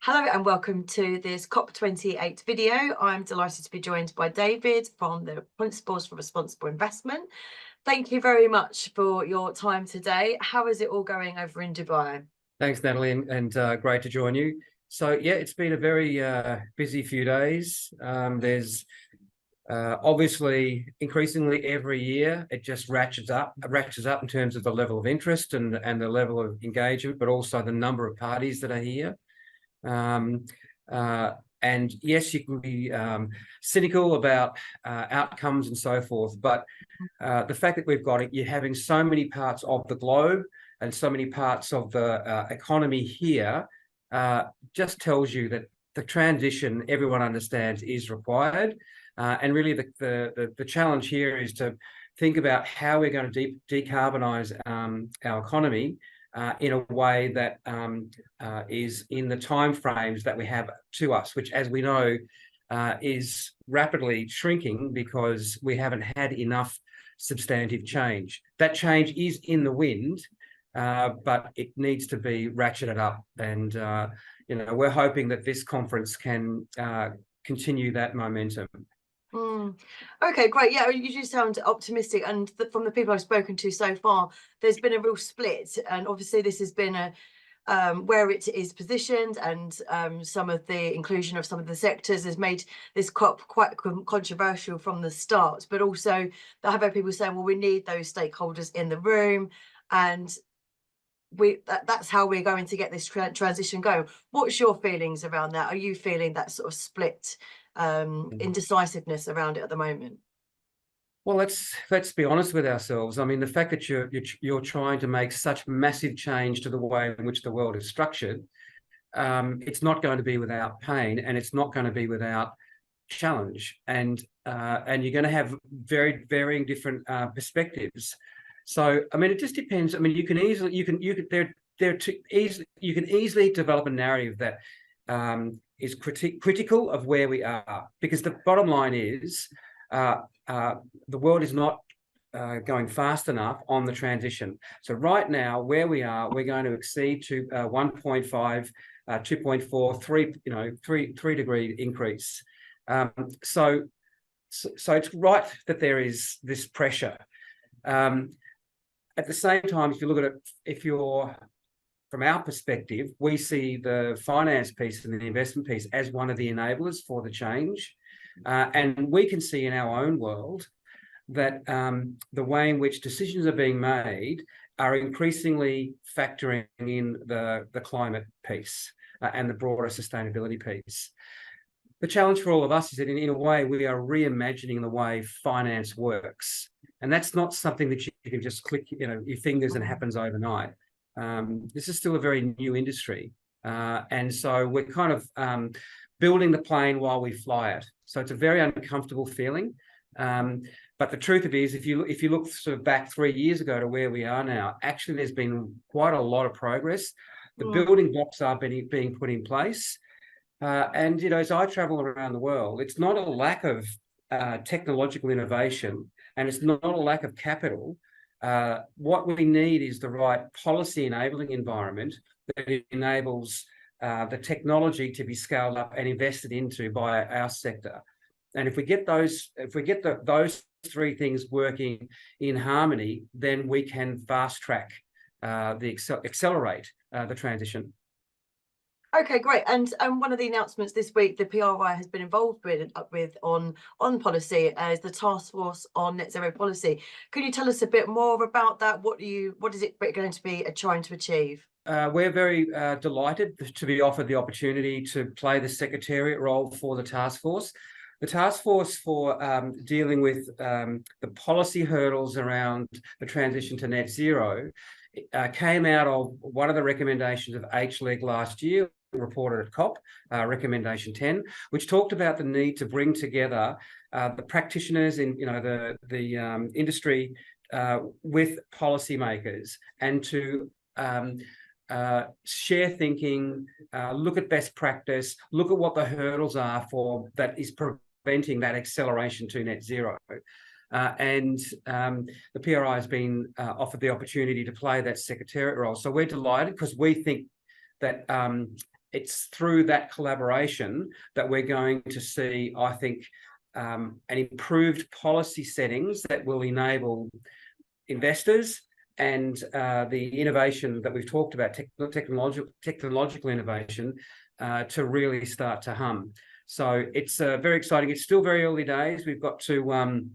Hello and welcome to this COP28 video. I'm delighted to be joined by David from the Principles for Responsible Investment. Thank you very much for your time today. How is it all going over in Dubai? Thanks, Natalie, and great to join you. So, yeah, it's been a very busy few days. There's obviously increasingly every year it just ratchets up in terms of the level of interest and the level of engagement, but also the number of parties that are here. And yes, you can be cynical about outcomes and so forth, but the fact that you're having so many parts of the globe and so many parts of the economy here just tells you that the transition, everyone understands, is required. And really the challenge here is to think about how we're going to decarbonise our economy in a way that is in the timeframes that we have to us, which, as we know, is rapidly shrinking because we haven't had enough substantive change. That change is in the wind, but it needs to be ratcheted up. And, we're hoping that this conference can continue that momentum. Okay, great. Yeah, you do sound optimistic, and from the people I've spoken to so far, there's been a real split, and obviously this has been where it is positioned, and some of the inclusion of some of the sectors has made this COP quite controversial from the start. But also, I have heard people saying, well, we need those stakeholders in the room, and that's how we're going to get this transition going. What's your feelings around that? Are you feeling that sort of split indecisiveness around it at the moment? Well, let's be honest with ourselves. I mean, the fact that you're trying to make such massive change to the way in which the world is structured, it's not going to be without pain, and it's not going to be without challenge, and you're going to have very varying different perspectives. So, I mean, it just depends. I mean, you can easily develop a narrative that is critical of where we are, because the bottom line is the world is not going fast enough on the transition. So right now, where we are, we're going to exceed to 1.5, 2.4, 3 degree increase. So it's right that there is this pressure. At the same time, if you look at it, from our perspective, we see the finance piece and the investment piece as one of the enablers for the change. And we can see in our own world that the way in which decisions are being made are increasingly factoring in the climate piece and the broader sustainability piece. The challenge for all of us is that in a way we are reimagining the way finance works. And that's not something that you can just click your fingers and it happens overnight. This is still a very new industry. And so we're kind of building the plane while we fly it. So it's a very uncomfortable feeling. But the truth of it is, if you look sort of back 3 years ago to where we are now, actually there's been quite a lot of progress. The building blocks are being put in place. And, as I travel around the world, it's not a lack of technological innovation, and it's not a lack of capital. What we need is the right policy enabling environment that enables the technology to be scaled up and invested into by our sector. And if we get those three things working in harmony, then we can fast track accelerate the transition. Okay, great. And one of the announcements this week, the PRI has been involved with on policy is the Task Force on Net Zero Policy. Can you tell us a bit more about that? What is it going to be trying to achieve? We're very delighted to be offered the opportunity to play the secretariat role for the task force. The task force for dealing with the policy hurdles around the transition to net zero came out of one of the recommendations of HLEG last year, reported at COP, recommendation 10, which talked about the need to bring together the practitioners in the industry with policymakers, and to share thinking, look at best practice, look at what the hurdles are that is preventing that acceleration to net zero. And the PRI has been offered the opportunity to play that secretariat role. So we're delighted, because we think that it's through that collaboration that we're going to see, I think, an improved policy settings that will enable investors and the innovation that we've talked about, technological innovation, to really start to hum. So it's very exciting. It's still very early days. We've got to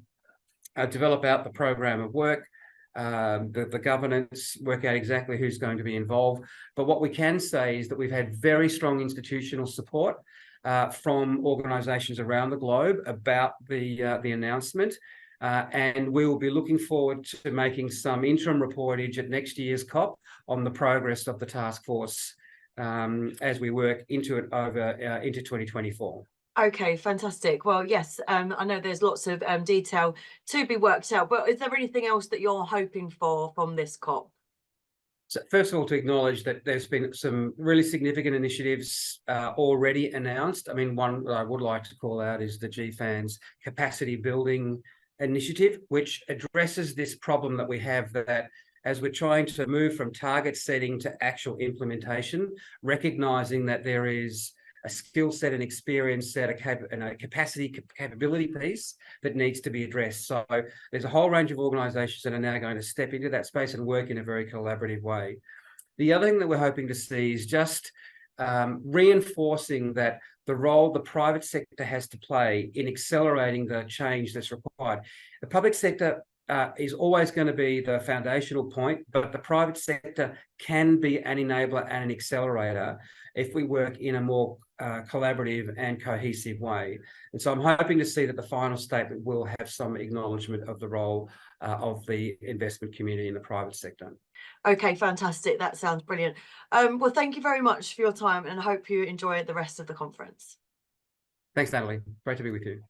develop out the program of work, the governance, work out exactly who's going to be involved. But what we can say is that we've had very strong institutional support from organisations around the globe about the announcement. And we will be looking forward to making some interim reportage at next year's COP on the progress of the task force as we work into it over into 2024. Okay, fantastic. Well, yes, I know there's lots of detail to be worked out, but is there anything else that you're hoping for from this COP? So first of all, to acknowledge that there's been some really significant initiatives already announced. I mean, one that I would like to call out is the GFAN's capacity building initiative, which addresses this problem that we have, that as we're trying to move from target setting to actual implementation, recognizing that there is a skill set and experience set, a capability piece that needs to be addressed. So there's a whole range of organisations that are now going to step into that space and work in a very collaborative way. The other thing that we're hoping to see is just reinforcing that the role the private sector has to play in accelerating the change that's required. The public sector is always going to be the foundational point, but the private sector can be an enabler and an accelerator if we work in a more collaborative and cohesive way. And so I'm hoping to see that the final statement will have some acknowledgement of the role of the investment community in the private sector. Okay, fantastic. That sounds brilliant. Well, thank you very much for your time, and I hope you enjoy the rest of the conference. Thanks, Natalie. Great to be with you.